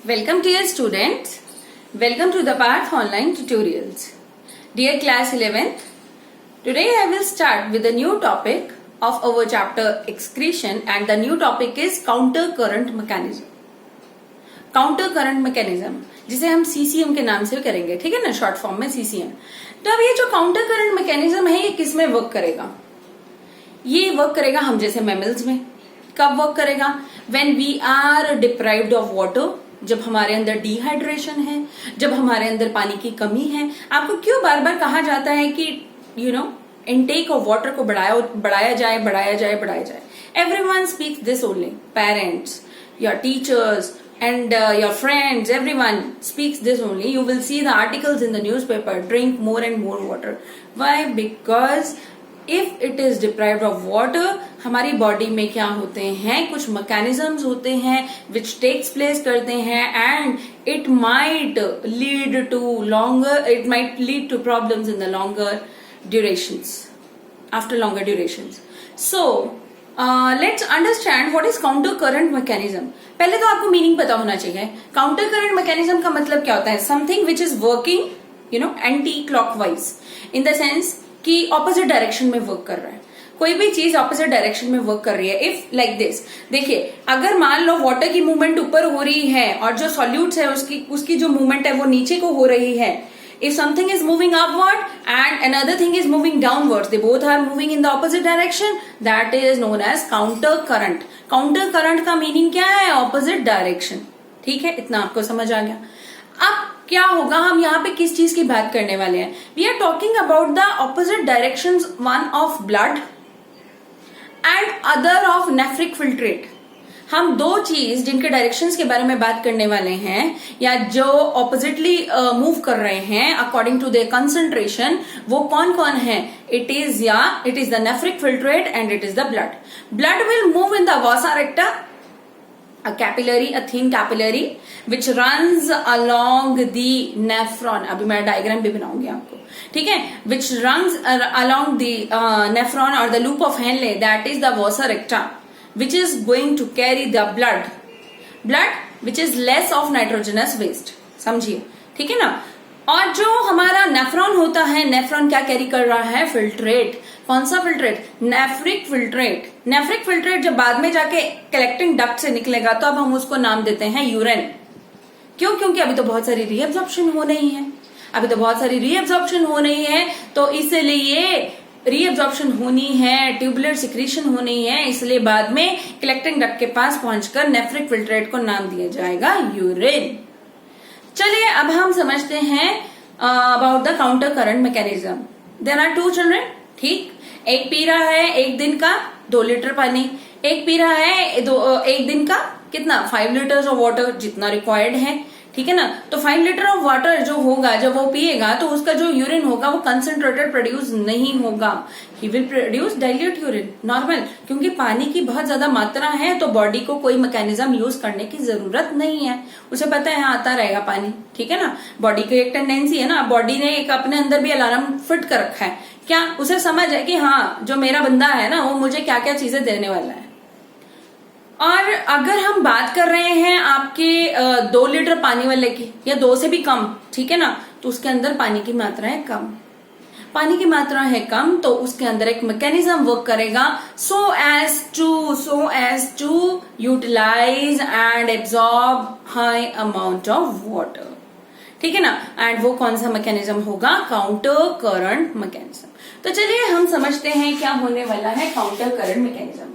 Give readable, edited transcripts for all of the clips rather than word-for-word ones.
Welcome dear students. Welcome to the Path Online Tutorials. Dear class 11th, today I will start with a new topic of our chapter excretion and the new topic is counter current mechanism. Counter current mechanism जिसे हम CCM के नाम से करेंगे, ठीक है ना, short form में सीसीएम। तो अब ये जो काउंटर करंट मैकेनिज्म है ये किस में वर्क करेगा? ये वर्क करेगा हम जैसे मैमल्स में। कब वर्क करेगा? When we are deprived of water, जब हमारे अंदर डिहाइड्रेशन है, जब हमारे अंदर पानी की कमी है। आपको क्यों बार बार कहा जाता है कि इनटेक ऑफ वाटर को बढ़ाया जाए। Everyone speaks this only, parents, your teachers and your friends, everyone speaks this only. You will see the articles in the newspaper, drink more and more water. Why? Because if it is deprived of water, हमारी body में क्या होते हैं, कुछ mechanisms होते हैं which takes place करते हैं and it might lead to problems in the longer durations, after longer durations. So let's understand what is counter current mechanism. पहले तो आपको मीनिंग पता होना चाहिए। काउंटर करंट मैकेनिज्म का मतलब क्या होता है? Something which is working anti clockwise, in the sense कि ऑपोजिट डायरेक्शन में वर्क कर रहा है। कोई भी चीज ऑपोजिट डायरेक्शन में वर्क कर रही है। इफ लाइक दिस, देखिए, अगर मान लो वाटर की मूवमेंट ऊपर हो रही है और जो सॉल्यूट्स है उसकी जो मूवमेंट है वो नीचे को हो रही है। If something is moving upward and another thing is moving downwards, they both are moving in the opposite direction, that is known as counter current. Counter current का मीनिंग क्या है? Opposite direction. ठीक है, इतना आपको समझ आ गया। अब क्या होगा, हम यहाँ पे किस चीज की बात करने वाले हैं? We are talking about the opposite direction, one of blood and other of nephric filtrate. हम दो चीज जिनके डायरेक्शंस के बारे में बात करने वाले हैं, या जो ऑपोजिटली मूव कर रहे हैं अकॉर्डिंग टू देयर कंसंट्रेशन, वो कौन कौन है? It is the nephric filtrate and it is the blood. Blood will move in the वसा रेक्टा, a thin capillary which runs along the nephron। अभी मैं डायग्राम भी बनाऊंगी आपको, ठीक है। which runs along the nephron or the loop of Henle, that is the vasa recta, which is going to carry the blood which is less of nitrogenous waste। समझिए, ठीक है ना। और जो हमारा नेफ्रॉन होता है, नेफ्रॉन क्या कैरी कर रहा है? फिल्ट्रेट। कौन सा filtrate? Nephric filtrate. Nephric filtrate जब बाद में जाके कलेक्टिंग डक्ट से निकलेगा तो अब हम उसको नाम देते हैं यूरिन। क्यों? क्योंकि अभी तो बहुत सारी रीअब्जॉर्प्शन हो रही है, तो इसलिए रीअब्जॉर्प्शन होनी है, ट्यूबुलर सिक्रीशन होनी है, इसलिए बाद में कलेक्टिंग डक्ट के पास पहुंचकर नेफ्रिक फिल्ट्रेट को नाम दिया जाएगा यूरिन। चलिए अब हम समझते हैं about the counter current mechanism. There are two children, ठीक। एक पी रहा है एक दिन का 2 लीटर पानी, एक पी रहा है एक दिन का कितना? 5 लीटर्स ऑफ वाटर, जितना रिक्वायर्ड है, ठीक है ना। तो 5 लीटर ऑफ वाटर जो होगा, जब वो पिएगा तो उसका जो यूरिन होगा वो कंसंट्रेटेड प्रोड्यूस नहीं होगा। He will produce dilute urine, normal, क्योंकि पानी की बहुत ज्यादा मात्रा है तो बॉडी को कोई मैकेनिज्म यूज करने की जरूरत नहीं है। उसे पता है आता रहेगा पानी, ठीक है ना। बॉडी की एक टेंडेंसी है ना, बॉडी ने एक अपने अंदर भी अलार्म फिट कर रखा है। क्या? उसे समझ है कि हाँ, जो मेरा बंदा है ना वो मुझे क्या क्या चीजें देने वाला है। और अगर हम बात कर रहे हैं आपके 2 लीटर पानी वाले की, या 2 से भी कम, ठीक है ना, तो उसके अंदर पानी की मात्रा है कम, तो उसके अंदर एक मैकेनिज्म वर्क करेगा so as to utilize and absorb high amount of water, ठीक है ना। एंड वो कौन सा मैकेनिज्म होगा? Counter current mechanism. तो चलिए हम समझते हैं क्या होने वाला है काउंटर करंट मैकेनिज्म में।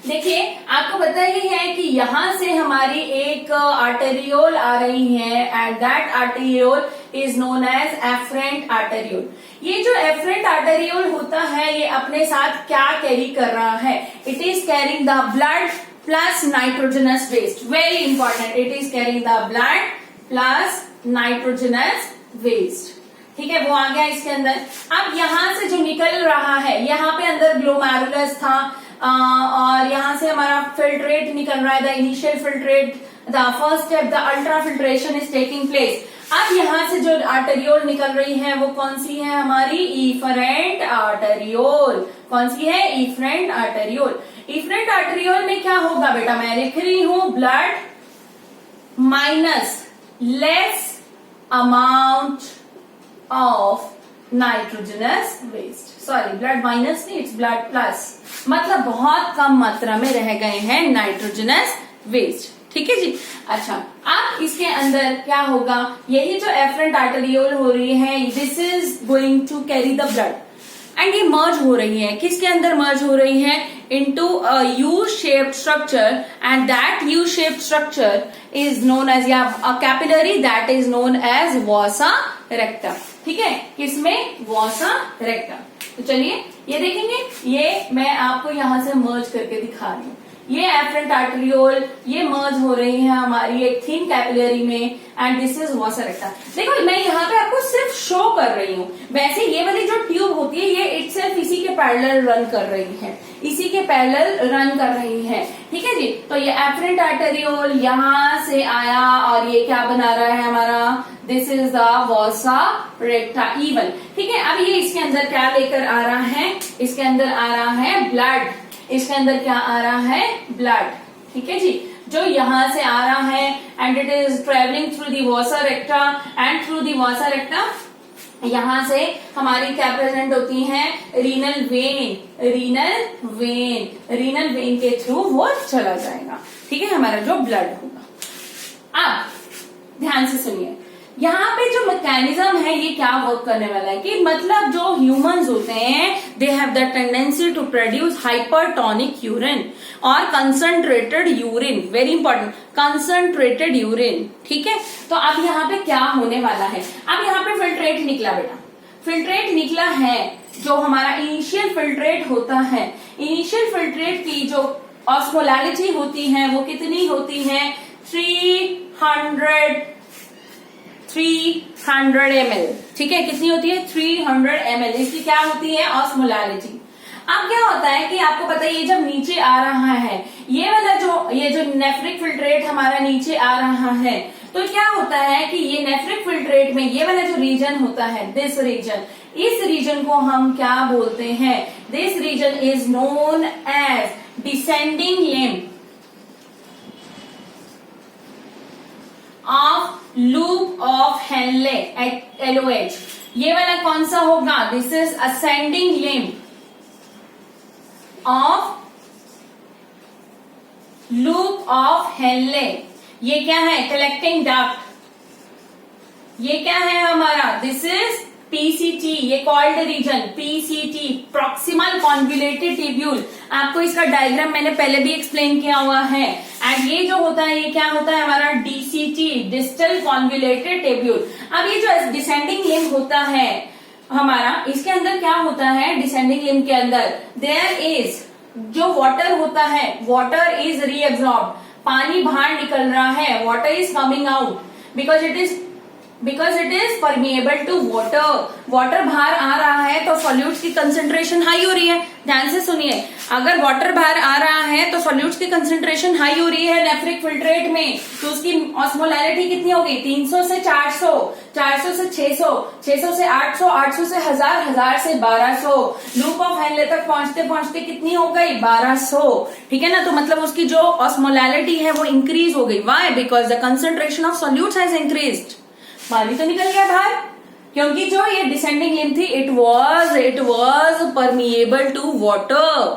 देखिए, आपको पता ही है कि यहां से हमारी एक आर्टेरियोल आ रही है and that arteriole is known as efferent arteriole. ये जो एफरेंट आर्टेरियोल होता है ये अपने साथ क्या कैरी कर रहा है? It is carrying the blood plus nitrogenous waste. Very important, it is carrying the blood plus nitrogenous waste, ठीक है। वो आ गया इसके अंदर। अब यहां से जो निकल रहा है, यहाँ पे अंदर ग्लोमेरुलस था और यहां से हमारा फिल्ट्रेट निकल रहा है, the initial filtrate, the first step, the ultra filtration is taking place. अब यहां से जो आर्टेरियोल निकल रही है वो कौन सी है? हमारी इफरेंट आर्टेरियोल। कौन सी है? Efferent arteriole. इफरेंट आर्टेरियोल में क्या होगा बेटा? मैं लिख रही हूं blood minus less amount of nitrogenous waste, sorry blood minus नहीं, इट्स ब्लड प्लस, मतलब बहुत कम मात्रा में रह गए हैं नाइट्रोजनस वेस्ट। ठीक है जी। अच्छा, अब इसके अंदर क्या होगा, यही जो एफरेंट आर्टेरियोल हो रही है, this is going to carry the blood and ये मर्ज हो रही है, किसके अंदर मर्ज हो रही है, into a U shaped structure, and that U shaped structure is known as, या a capillary that is known as vasa rectum. ठीक है, किसमें, वॉसा रेक्टम। तो चलिए ये देखेंगे, ये मैं आपको यहां से मर्ज करके दिखा रही हूँ, ये एफरेंट आर्टेरियोल, ये मर्ज हो रही है हमारी एक थिन कैपिलरी में, एंड दिस इज वॉसा रेक्टा। देखो मैं यहाँ पे आपको सिर्फ शो कर रही हूँ, वैसे ये वाली जो ट्यूब होती है ये इटसेल्फ इसी के पैरेलल रन कर रही है, इसी के पैरेलल रन कर रही है। ठीक है जी। तो ये एफरेंट आर्टेरियोल यहां से आया और ये क्या बना रहा है हमारा, this is the vasa recta even. ठीक है, अब ये इसके अंदर क्या लेकर आ रहा है, इसके अंदर आ रहा है ब्लड, इसके अंदर क्या आ रहा है, ब्लड। ठीक है जी, जो यहां से आ रहा है and it is travelling through the vasa recta, and through the vasa recta यहां से हमारी क्या प्रेजेंट होती है, renal vein, renal vein, renal vein के थ्रू वो चला जाएगा। ठीक है, हमारा जो ब्लड होगा। अब ध्यान से सुनिए, यहाँ पे जो मैकेनिज्म है ये क्या वर्क करने वाला है, कि मतलब जो ह्यूमंस होते हैं they have the tendency to produce hypertonic urine और concentrated urine, very important, concentrated urine. ठीक है, तो अब यहाँ पे क्या होने वाला है, अब यहाँ पे फिल्ट्रेट निकला बेटा, फिल्ट्रेट निकला है, जो हमारा इनिशियल फिल्ट्रेट होता है, इनिशियल फिल्ट्रेट की जो ऑस्मोलैलिटी होती है वो कितनी होती है, 300 ml। ठीक है, कितनी होती है, 300 ml, इसकी क्या होती है, ऑस्मोलैलिटी। अब क्या होता है कि आपको पता है ये जब नीचे आ रहा है, ये वाला ये जो नेफ्रिक फिल्ट्रेट हमारा नीचे आ रहा है, तो क्या होता है कि ये नेफ्रिक फिल्ट्रेट में ये वाला जो रीजन होता है, दिस रीजन, इस रीजन को हम क्या बोलते हैं, this region is known as descending limb of loop of Henle, LOH। ये वाला कौन सा होगा, this is ascending limb of loop of Henle. ये क्या है, कलेक्टिंग डक्ट। ये क्या है हमारा, दिस इज PCT, ये called region PCT, proximal convoluted tubule. आपको इसका डायग्राम मैंने पहले भी एक्सप्लेन किया हुआ है। एंड ये जो होता है ये क्या होता है हमारा, DCT, डिस्टल कॉन्वुलेटेड ट्यूब्यूल। अब ये जो डिसेंडिंग लिम्ब होता है हमारा, इसके अंदर क्या होता है, डिसेंडिंग लिम्ब के अंदर देयर इज, जो वाटर होता है, वाटर इज रीएब्सॉर्ब, पानी बाहर निकल रहा है, water is coming out, because it is permeable to water. Water बाहर आ रहा है तो सॉल्यूट्स की कंसेंट्रेशन हाई हो रही है। ध्यान से सुनिए, अगर वाटर बाहर आ रहा है तो सॉल्यूट्स की कंसेंट्रेशन हाई हो रही है नेफ्रिक फिल्ट्रेट में, तो उसकी ऑस्मोलैरिटी कितनी हो गई, 300 से 400, 400 से 600, 600 से 800, 800 से 1000, 1000 से 1200, लूप ऑफ हेनले तक पहुंचते पहुंचते कितनी हो गई, 1200। ठीक है ना, तो मतलब उसकी जो ऑस्मोलैरिटी है वो इंक्रीज हो गई। Why, because the concentration of solutes has increased. पानी तो निकल गया बाहर, क्योंकि जो ये डिसेंडिंग लिम्ब थी it was permeable to water.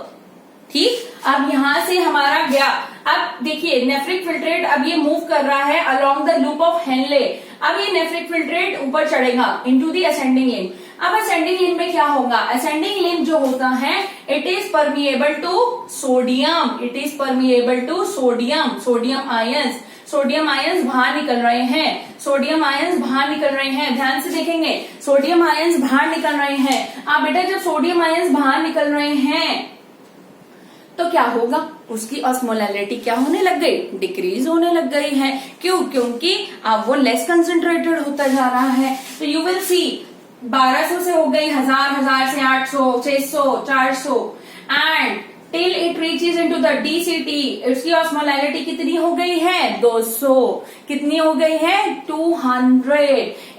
ठीक, अब यहां से हमारा गया, अब देखिए नेफ्रिक फिल्ट्रेट अब ये मूव कर रहा है along the loop of Henle. अब ये नेफ्रिक फिल्ट्रेट ऊपर चढ़ेगा इनटू द असेंडिंग लिम्ब। अब असेंडिंग लिम्ब में क्या होगा, असेंडिंग लिम्ब जो होता है it is permeable to sodium, it is permeable to sodium, sodium ions. Sodium ions बाहर निकल रहे हैं, सोडियम आयंस बाहर निकल रहे हैं, ध्यान से देखेंगे, सोडियम आयंस बाहर निकल रहे हैं। अब बेटा जब सोडियम आयंस बाहर निकल रहे हैं तो क्या होगा, उसकी ऑस्मोलैरिटी क्या होने लग गई, डिक्रीज होने लग गई है। क्यों, क्योंकि अब वो लेस कंसेंट्रेटेड होता जा रहा है। तो यू विल सी 1200 से हो गई 1000, 1000 से 800, 600, 400 and till it reaches into the DCT। इसकी ऑस्मोलैरिटी कितनी हो गई है, 200। कितनी हो गई है, 200।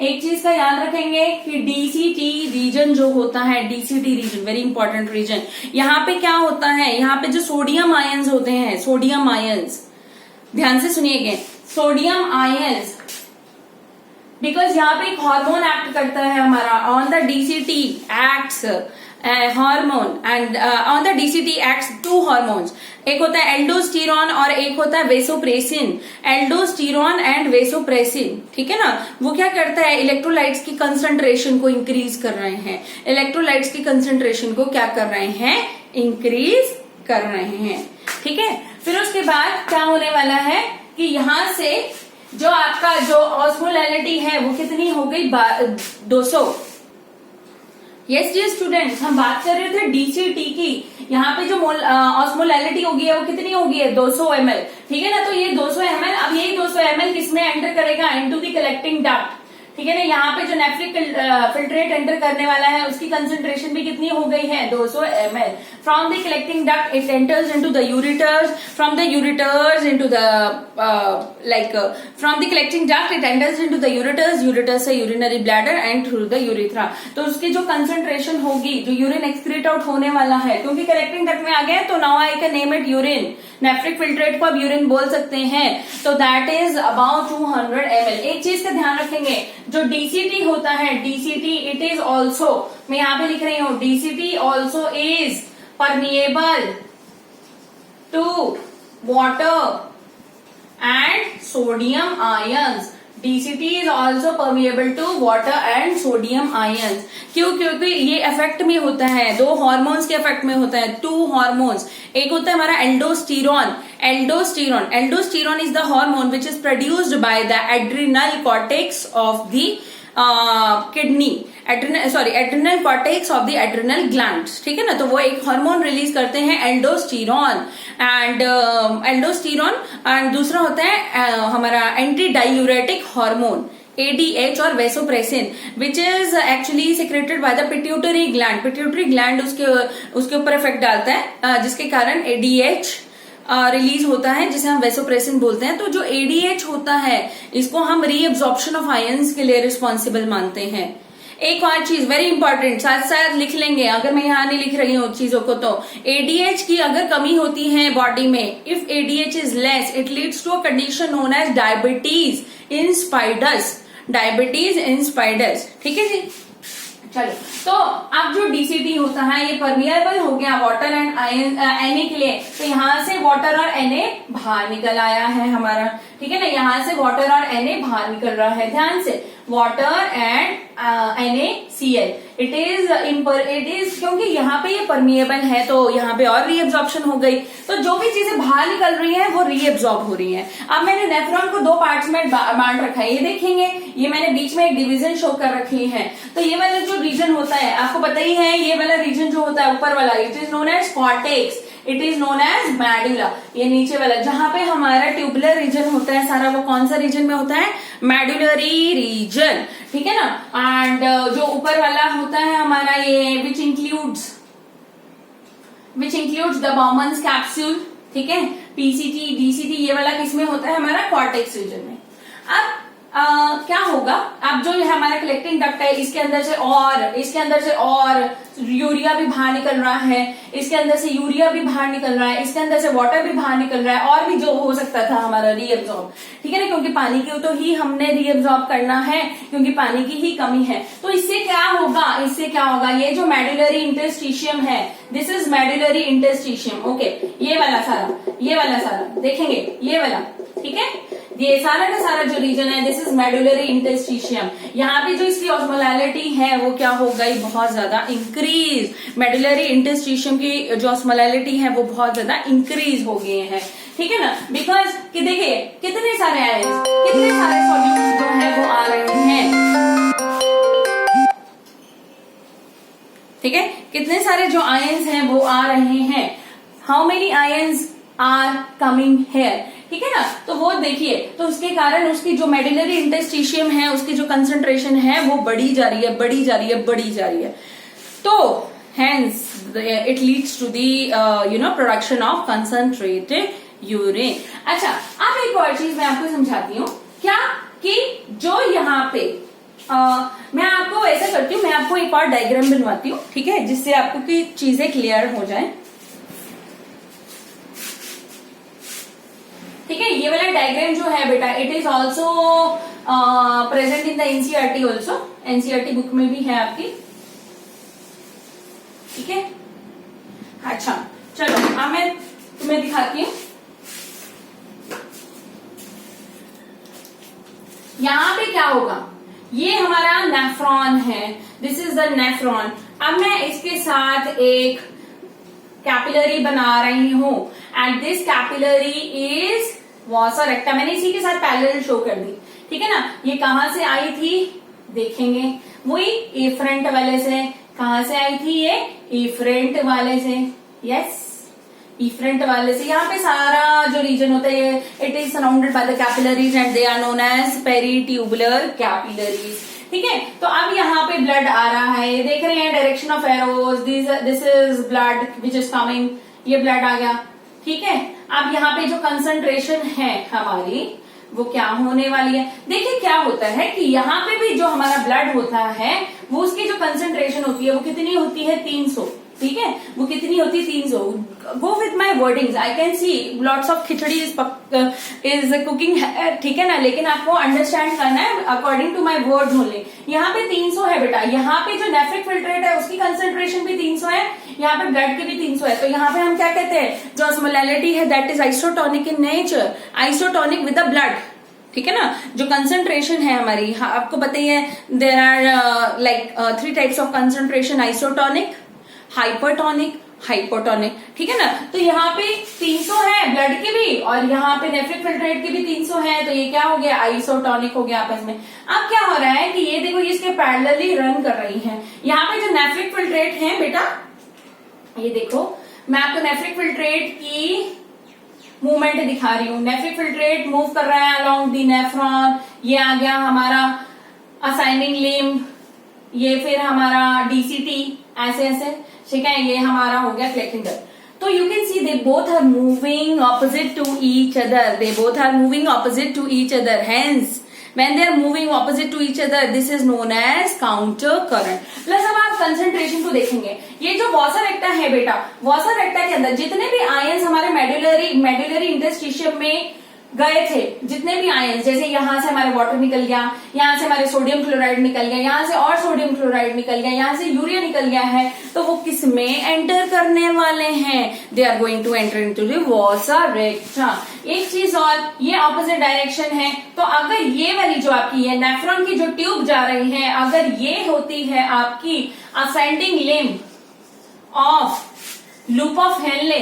एक चीज का याद रखेंगे कि DCT रीजन जो होता है, DCT region very important region. यहाँ पे क्या होता है, यहाँ पे जो सोडियम आयंस होते हैं, सोडियम आयंस, ध्यान से सुनिएगा, सोडियम आयंस, बिकॉज यहाँ पे एक हार्मोन एक्ट करता है हमारा on the DCT acts hormone and on the DCT acts to hormones, एक होता है एल्डोस्टेरॉन और एक होता है वेसोप्रेसिन, एल्डोस्टेरॉन एंड वेसोप्रेसिन, ठीक है ना। वो क्या करता है, इलेक्ट्रोलाइट्स की कंसंट्रेशन को इंक्रीज कर रहे हैं, इलेक्ट्रोलाइट्स की कंसंट्रेशन को क्या कर रहे हैं, इंक्रीज कर रहे हैं, ठीक है। फिर उसके बाद क्या होने वाला है कि यहां से जो आपका जो ऑस्मोलैलिटी है वो कितनी हो गई, 200। यस डियर स्टूडेंट्स, हम बात कर रहे थे डीसीटी की, यहाँ पे जो ऑस्मोलैलिटी होगी है वो कितनी होगी है, 200 ml, ठीक है ना। तो ये 200 ml, अब यही 200 ml किसमें एंटर करेगा, इनटू द कलेक्टिंग डक्ट, ठीक है ना। यहाँ पे जो नेफ्रिक फिल्ट्रेट एंटर करने वाला है उसकी कंसंट्रेशन भी कितनी हो गई है, 200 ml। From the collecting duct it enters into the ureters, from the ureters into the from the collecting duct it enters into the ureters, ureters से urinary bladder and through the urethra. तो उसकी जो concentration होगी, जो urine excrete out होने वाला है, क्योंकि कलेक्टिंग डक्ट में आ गया तो now I can name it urine, nephric filtrate को अब यूरिन बोल सकते हैं। तो दैट इज अबाउट 200 ml। एक चीज का ध्यान रखेंगे, जो डीसीटी होता है, डीसीटी इट इज ऑल्सो, मैं यहां पे लिख रही हूं, DCT also is permeable to water and sodium ions. DCT is also permeable to water and sodium ions। क्यों, क्योंकि ये इफेक्ट में होता है, दो हार्मोन्स के इफेक्ट में होता है, टू हार्मोन्स। एक होता है हमारा aldosterone, aldosterone is the hormone which is produced by the adrenal cortex of the kidney, adrenal cortex of the adrenal glands, ठीक है ना। तो वो एक हार्मोन रिलीज करते हैं एल्डोस्टेरॉन एंड दूसरा होता है हमारा एंटी डायूरेटिक हार्मोन ADH और vasopressin, which is actually secreted by the pituitary gland. Pituitary gland उसके ऊपर इफेक्ट डालता है, जिसके कारण ADH रिलीज होता है, जिसे हम वेसोप्रेसिन बोलते हैं। तो जो ADH होता है इसको हम रीअब्जॉर्प्शन ऑफ आयंस के लिए रिस्पॉन्सिबल मानते हैं। एक और चीज वेरी इंपॉर्टेंट, साथ साथ लिख लेंगे, अगर मैं यहाँ नहीं लिख रही हूँ चीजों को, तो ADH की अगर कमी होती है बॉडी में, if ADH is less it leads to a condition known as diabetes in spiders, diabetes in spiders, ठीक है जी। चलो, तो अब जो डीसीटी होता है ये परमिएबल हो गया वाटर एंड Na के लिए, तो यहाँ से वाटर और Na बाहर निकल आया है हमारा, ठीक है ना। यहाँ से वाटर और Na बाहर निकल रहा है, ध्यान से, water and NaCl, it is क्योंकि यहाँ पे ये परमिएबल है तो यहाँ पे और रीअब्जॉर्प्शन हो गई, तो जो भी चीजें बाहर निकल रही है वो रीअब्जॉर्ब हो रही है। अब मैंने नेफ्रॉन को दो पार्ट्स में बांट रखा है, ये देखेंगे, ये मैंने बीच में एक डिवीजन शो कर रखी है। तो ये वाला जो रीजन होता है आपको पता ही है, ये वाला रीजन जो होता है ऊपर वाला, it is known as cortex, it is known as medulla. ये नीचे वाला जहां पे हमारा ट्यूबुलर रीजन होता है सारा, वो कौन सा रीजन में होता है, मेडुलरी रीजन, ठीक है ना। एंड जो ऊपर वाला होता है हमारा ये विच इंक्लूड्स द बाउमन्स कैप्सूल, ठीक है, पीसीटी डीसीटी, ये वाला किसमें होता है हमारा कॉर्टेक्स रीजन में। अब क्या होगा, अब जो हमारा कलेक्टिंग डक्ट है इसके अंदर से और यूरिया भी बाहर निकल रहा है, इसके अंदर से यूरिया भी बाहर निकल रहा है, इसके अंदर से वाटर भी बाहर निकल रहा है, और भी जो हो सकता था हमारा रीअब्जॉर्ब, ठीक है ना, क्योंकि पानी की तो ही हमने रीअब्जॉर्ब करना है, क्योंकि पानी की ही कमी है। तो इससे क्या होगा, ये जो मेडुलरी इंटरस्टिशियम है, this is medullary interstitium, okay, ये वाला सारा देखेंगे, ये वाला, ठीक है, ये सारा का सारा जो रीजन है दिस इज मेडुलरी इंटरस्टिशियम। यहाँ पे जो इसकी ऑस्मोलैलिटी है वो क्या हो गई, बहुत ज्यादा इंक्रीज, मेडुलरी इंटरस्टिशियम की जो ऑस्मोलैलिटी है वो बहुत ज्यादा इंक्रीज हो गए हैं, ठीक है ना। बिकॉज कि देखिए कितने सारे आयंस, कितने सारे सॉल्यूशंस जो है वो आ रहे हैं, ठीक है, कितने सारे जो आयंस हैं वो आ रहे हैं, how many ions are coming here, ठीक है ना। तो वो देखिए, तो उसके कारण उसकी जो मेडुलरी इंटरस्टिशियम है उसकी जो कंसंट्रेशन है वो बढ़ी जा रही है, तो hence it leads to the production of concentrated urine. अच्छा, अब एक और चीज मैं आपको समझाती हूँ, क्या कि जो यहाँ पे मैं आपको ऐसा करती हूँ, मैं आपको एक और डायग्राम बनवाती हूँ, ठीक है, जिससे आपको की चीजें क्लियर हो जाए। ठीक है, ये वाला डायग्राम जो है बेटा it is also present in the NCERT also, NCERT book में भी है आपकी, ठीक है। अच्छा चलो अब मैं तुम्हें दिखाती हूँ, यहां पे क्या होगा, ये हमारा नेफ्रॉन है, दिस इज द नेफ्रॉन। अब मैं इसके साथ एक कैपिलरी बना रही हूं एंड दिस कैपिलरी इज वासा रेक्टा, मैंने इसी के साथ पैरेलल शो कर दी, ठीक है ना। ये कहां से आई थी देखेंगे, वही एफ्रंट वाले से, कहां से आई थी ये एफ्रंट वाले से, यस इफ्रंट वाले से। यहाँ पे सारा जो रीजन होता है it is surrounded by the capillaries and they are known as peritubular capillaries, ठीक है। तो अब यहाँ पे ब्लड आ रहा है, ये देख रहे हैं direction of arrows, this is blood which is coming, ये ब्लड आ गया, ठीक है। अब यहाँ पे जो कंसंट्रेशन है हमारी वो क्या होने वाली है, देखिए क्या होता है कि यहाँ पे भी जो हमारा ब्लड होता है वो उसकी जो कंसंट्रेशन होती है वो कितनी होती है 300, ठीक है, वो कितनी होती है 300। Go with my wordings, I can see lots of khichdi is cooking, ठीक है ना, लेकिन आपको अंडरस्टैंड करना है according to my words only. यहाँ पे 300 है बेटा, यहाँ पे जो नेफ्रिक फिल्ट्रेट है उसकी कंसेंट्रेशन भी 300 है, यहाँ पे ब्लड की भी 300 है। तो यहाँ पे हम क्या कहते हैं, जो ऑस्मोलैलिटी है that is isotonic in nature, isotonic with the blood, ठीक है ना। जो कंसंट्रेशन है हमारी, आपको बताइए there are like 3 types of concentration, isotonic, hypertonic, hypotonic, ठीक है ना। तो यहाँ पे 300 है ब्लड की भी और यहाँ पे नेफ्रिक फिल्ट्रेट की भी 300 है, तो ये क्या हो गया आइसोटोनिक हो गया आपस में। अब क्या हो रहा है कि ये देखो इसके पैरेलली रन कर रही है। यहाँ पे जो नेफ्रिक फिल्ट्रेट है बेटा, ये देखो मैं आपको नेफ्रिक फिल्ट्रेट की मूवमेंट दिखा रही हूँ। नेफ्रिक फिल्ट्रेट मूव कर रहा है अलोंग दी नेफ्रॉन, ये आ गया हमारा असाइनिंग लिम्ब, ये फिर हमारा डीसीटी, ऐसे ऐसे, ठीक है, ये हमारा हो गया क्लेकेंडर। तो you can see they both are moving opposite to each other, they both are moving opposite to each other, hence when they are moving opposite to each other this is known as counter current। Plus अब आप concentration को देखेंगे, ये जो वॉसा recta है बेटा, वॉसा रेक्टा के अंदर जितने भी आयंस हमारे मेडुलरी इंटरस्टिशियम में गए थे, जितने भी आयंस, जैसे यहां से हमारे वाटर निकल गया, यहां से हमारे सोडियम क्लोराइड निकल गया, यहां से और सोडियम क्लोराइड निकल गया, यहां से यूरिया निकल गया है, तो वो किस में एंटर करने वाले हैं, they are going to enter into the vasa recta. एक चीज और, ये ऑपोजिट डायरेक्शन है, तो अगर ये वाली जो आपकी है नेफ्रॉन की जो ट्यूब जा रही है, अगर ये होती है आपकी ascending limb of loop of Henley,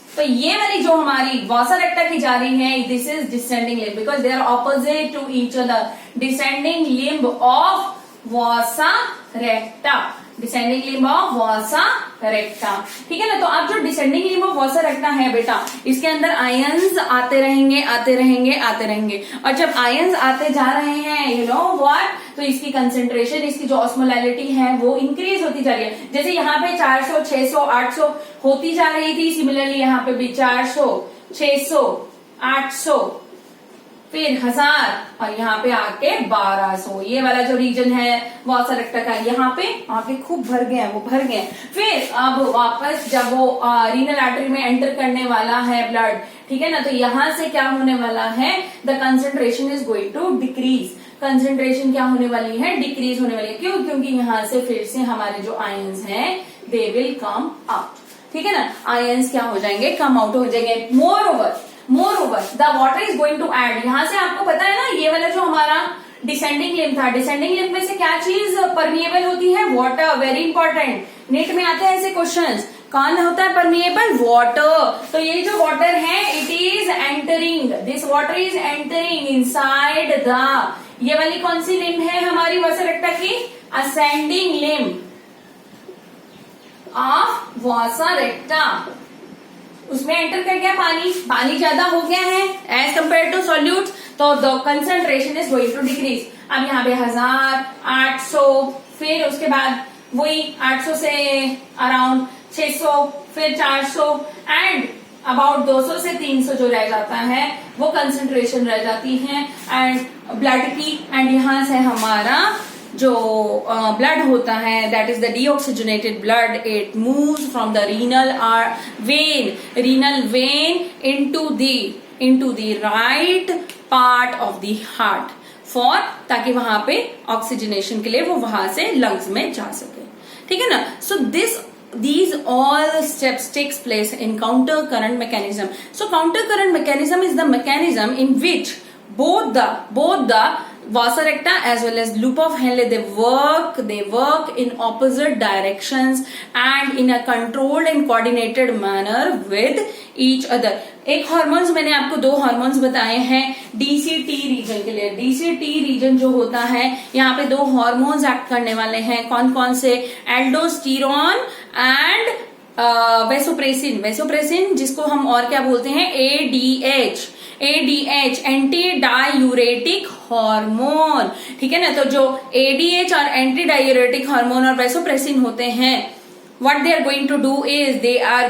तो ये वाली जो हमारी वॉसा रेक्टा की जा रही है this is descending limb, because they are opposite to each other, descending limb of vasa recta, descending limb of vasa recta, ठीक है ना। तो अब जो descending limb of vasa recta है बेटा, इसके अंदर आयंस आते रहेंगे आते रहेंगे आते रहेंगे, और जब आयंस आते जा रहे हैं यू नो व्हाट, तो इसकी कंसेंट्रेशन, इसकी जो ऑस्मोलैलिटी है वो इंक्रीज होती जा रही है। जैसे यहाँ पे 400, 600, 800 होती जा रही थी, सिमिलरली यहाँ पे भी 400, 600, 800, फिर 1000 और यहाँ पे आके 1200। ये वाला जो रीजन है वॉसा रेक्टा का, यहाँ पे खूब भर गए हैं, वो भर गए। फिर अब वापस जब वो रीनल आर्टरी में एंटर करने वाला है ब्लड, ठीक है ना, तो यहाँ से क्या होने वाला है, the concentration is going to decrease. Concentration क्या होने वाली है, डिक्रीज होने वाली है। क्यों? क्योंकि यहाँ से फिर से हमारे जो आयंस हैं दे विल कम आउट, ठीक है ना, आयंस क्या हो जाएंगे, कम आउट हो जाएंगे। Moreover the water is going to add, यहां से आपको पता है ना, ये वाला जो हमारा डिसेंडिंग लिम्ब था, डिसेंडिंग लिम्ब में से क्या चीज परमिएबल होती है, वाटर, वेरी इंपॉर्टेंट, नेट में आते हैं ऐसे क्वेश्चंस, कौन होता है परमिएबल, वाटर। तो ये जो वाटर है it is entering, this water is entering inside the, ये वाली कौन सी लिम्ब है हमारी वॉसा रेक्टा की, ascending limb of vasa recta, उसमें एंटर कर गया पानी ज्यादा हो गया है एज कम्पेयर टू सॉल्यूट्स, तो the concentration is going to decrease. अब यहाँ पे 1000, 800, फिर उसके बाद वही 800 से अराउंड 600, फिर 400 एंड अबाउट 200 से 300 जो रह जाता है वो कंसेंट्रेशन रह जाती है एंड ब्लड की। एंड यहाँ से हमारा जो ब्लड होता है that is the deoxygenated blood, it moves from the renal vein into the into the right part of the heart for ताकि वहां पे ऑक्सीजनेशन के लिए वो वहां से लंग्स में जा सके, ठीक है ना. सो these all steps takes place in counter current mechanism. So counter current mechanism is the mechanism in which both the vasa recta as well as loop of Henle they work in opposite directions and in a controlled and coordinated manner with each other. एक hormones मैंने आपको दो hormones बताए हैं DCT reason के लिए. DCT reason जो होता है यहाँ पे दो हार्मोन्स एक्ट करने वाले हैं. कौन कौन से? एल्डोस्टेरॉन एंड वेसोप्रेसिन जिसको हम और क्या बोलते हैं? एडीएच एंटी डायूरेटिक हार्मोन, ठीक है ना. तो जो एडीएच और एंटी डायूरेटिक हार्मोन और वेसोप्रेसिन होते हैं, what they are going to do is they are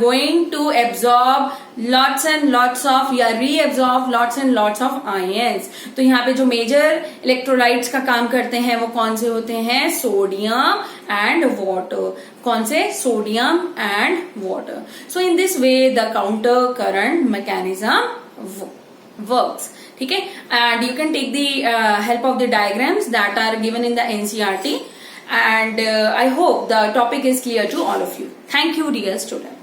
going to absorb lots and lots of या reabsorb lots and lots of ions. तो यहाँ पे जो मेजर इलेक्ट्रोलाइट्स का काम करते हैं वो कौन से होते हैं? Sodium and water. कौन से? Sodium and water. So in this way the counter current mechanism works, ठीक है. And you can take the help of the diagrams that are given in the NCERT. And I hope the topic is clear to all of you. Thank you, dear students.